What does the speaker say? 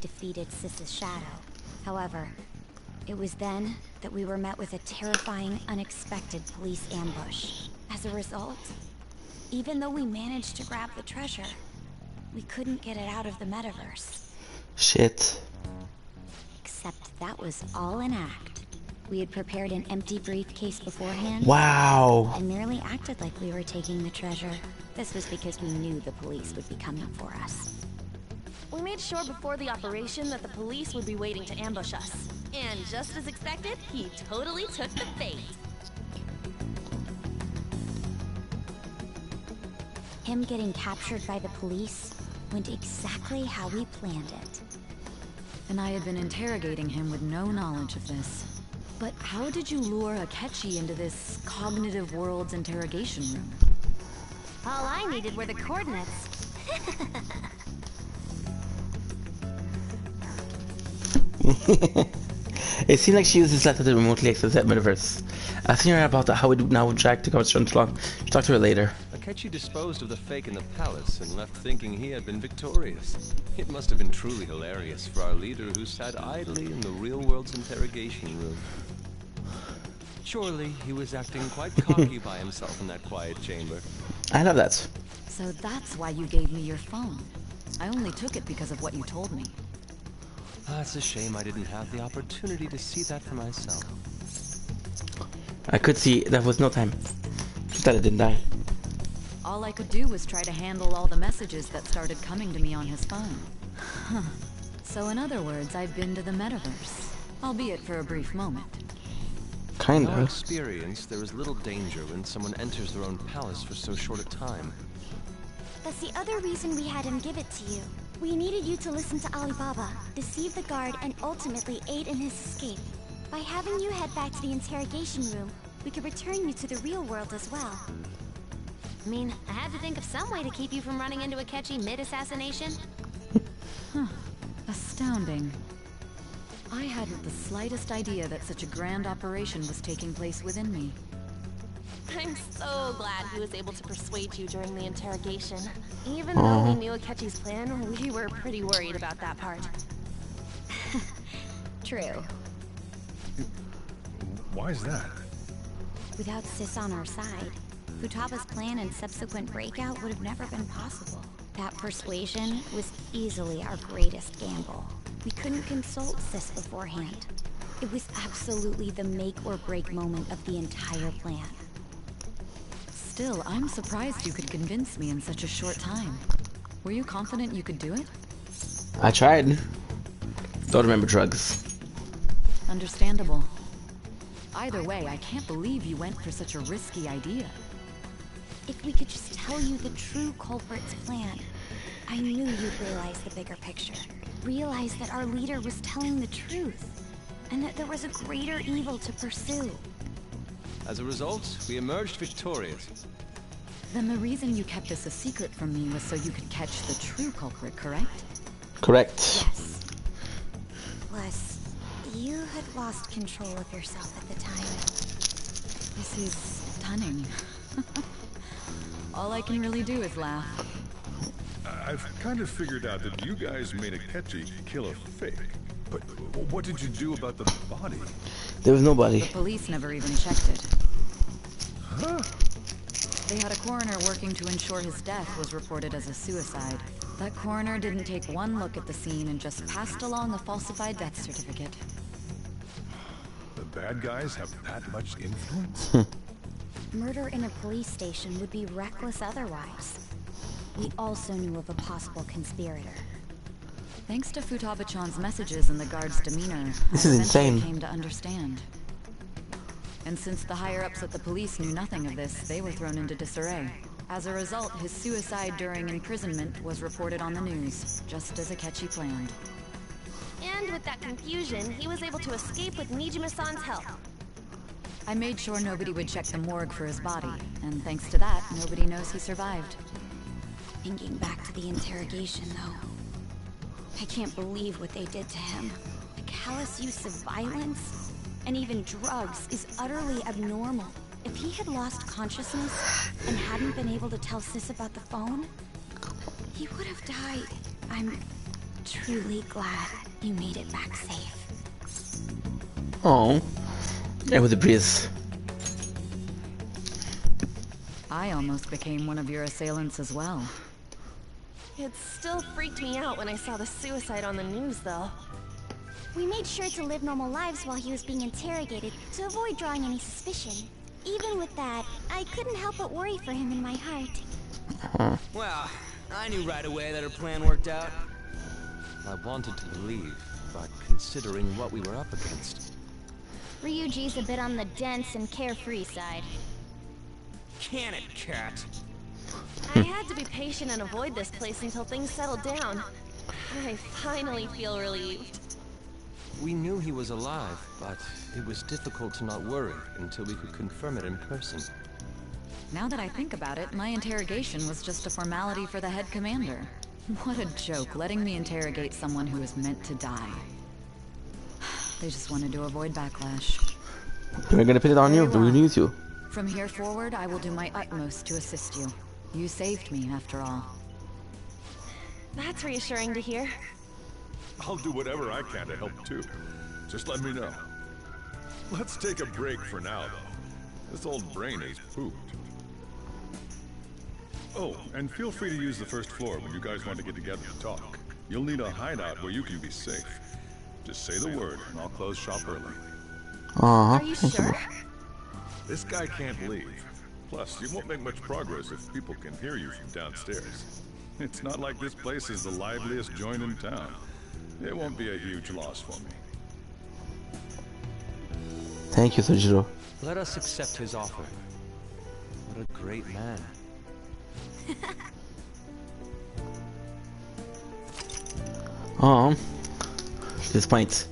defeated Sis's shadow. However, it was then that we were met with a terrifying, unexpected police ambush. As a result, even though we managed to grab the treasure, we couldn't get it out of the metaverse. Shit. Except that was all an act. We had prepared an empty briefcase beforehand. Wow. And merely acted like we were taking the treasure. This was because we knew the police would be coming for us. We made sure before the operation that the police would be waiting to ambush us. And just as expected, he totally took the bait. Him getting captured by the police went exactly how we planned it. And I had been interrogating him with no knowledge of this. But how did you lure Akechi into this cognitive world's interrogation room? All I needed were the coordinates. It seemed like she uses that to remotely access that metaverse. Asking her about how it now would drag to cover too long. She'll talk to her later. Akechi disposed of the fake in the palace and left thinking he had been victorious. It must have been truly hilarious for our leader who sat idly in the real world's interrogation room. Surely he was acting quite cocky by himself in that quiet chamber. I love that. So that's why you gave me your phone. I only took it because of what you told me. It's a shame I didn't have the opportunity to see that for myself. I could see that was no time. Just that it didn't die. All I could do was try to handle all the messages that started coming to me on his phone. Huh. So in other words, I've been to the metaverse. Albeit for a brief moment. Kind In our of. experience, there is little danger when someone enters their own palace for so short a time. That's the other reason we had him give it to you. We needed you to listen to Alibaba, deceive the guard, and ultimately aid in his escape. By having you head back to the interrogation room, we could return you to the real world as well. I mean, I had to think of some way to keep you from running into Akechi mid-assassination. Huh. Astounding. I hadn't the slightest idea that such a grand operation was taking place within me. I'm so glad he was able to persuade you during the interrogation. Even though we knew Akechi's plan, we were pretty worried about that part. True. Why is that? Without Sis on our side, Futaba's plan and subsequent breakout would have never been possible. That persuasion was easily our greatest gamble. We couldn't consult Sis beforehand. It was absolutely the make or break moment of the entire plan. Still, I'm surprised you could convince me in such a short time. Were you confident you could do it? I tried. Don't remember drugs. Understandable. Either way, I can't believe you went for such a risky idea. If we could just tell you the true culprit's plan, I knew you'd realize the bigger picture. Realize that our leader was telling the truth, and that there was a greater evil to pursue. As a result, we emerged victorious. Then the reason you kept this a secret from me was so you could catch the true culprit, correct? Correct. Yes. Plus, you had lost control of yourself at the time. This is stunning. All I can really do is laugh. I've kind of figured out that you guys made Akechi kill a fake. But what did you do about the body? There was nobody. The police never even checked it. Huh? They had a coroner working to ensure his death was reported as a suicide. That coroner didn't take one look at the scene and just passed along a falsified death certificate. The bad guys have that much influence? Murder in a police station would be reckless otherwise. We also knew of a possible conspirator. Thanks to Futaba-chan's messages and the guard's demeanor, This I is eventually insane. came to understand. And since the higher-ups at the police knew nothing of this, they were thrown into disarray. As a result, his suicide during imprisonment was reported on the news, just as Akechi planned. And with that confusion, he was able to escape with Nijima-san's help. I made sure nobody would check the morgue for his body, and thanks to that, nobody knows he survived. Thinking back to the interrogation, though, I can't believe what they did to him. The callous use of violence, and even drugs, is utterly abnormal. If he had lost consciousness and hadn't been able to tell Sis about the phone, he would have died. I'm truly glad you made it back safe. Oh, and with the breeze. I almost became one of your assailants as well. It still freaked me out when I saw the suicide on the news, though. We made sure to live normal lives while he was being interrogated to avoid drawing any suspicion. Even with that, I couldn't help but worry for him in my heart. Well, I knew right away that her plan worked out. I wanted to believe, but considering what we were up against... Ryuji's a bit on the dense and carefree side. Can it, cat? I had to be patient and avoid this place until things settled down. I finally feel relieved. We knew he was alive, but it was difficult to not worry until we could confirm it in person. Now that I think about it, my interrogation was just a formality for the head commander. What a joke, letting me interrogate someone who was meant to die. They just wanted to avoid backlash. We're gonna pin it on you. Very We well. need you. From here forward, I will do my utmost to assist you. You saved me, after all. That's reassuring to hear. I'll do whatever I can to help too. Just let me know. Let's take a break for now, though. This old brain is pooped. Oh, and feel free to use the first floor when you guys want to get together to talk. You'll need a hideout where you can be safe. Just say the word, and I'll close shop early. Aw. Are you sure? This guy can't leave. Plus, you won't make much progress if people can hear you from downstairs. It's not like this place is the liveliest joint in town. It won't be a huge loss for me. Thank you, Sojiro. Let us accept his offer. What a great man. This point.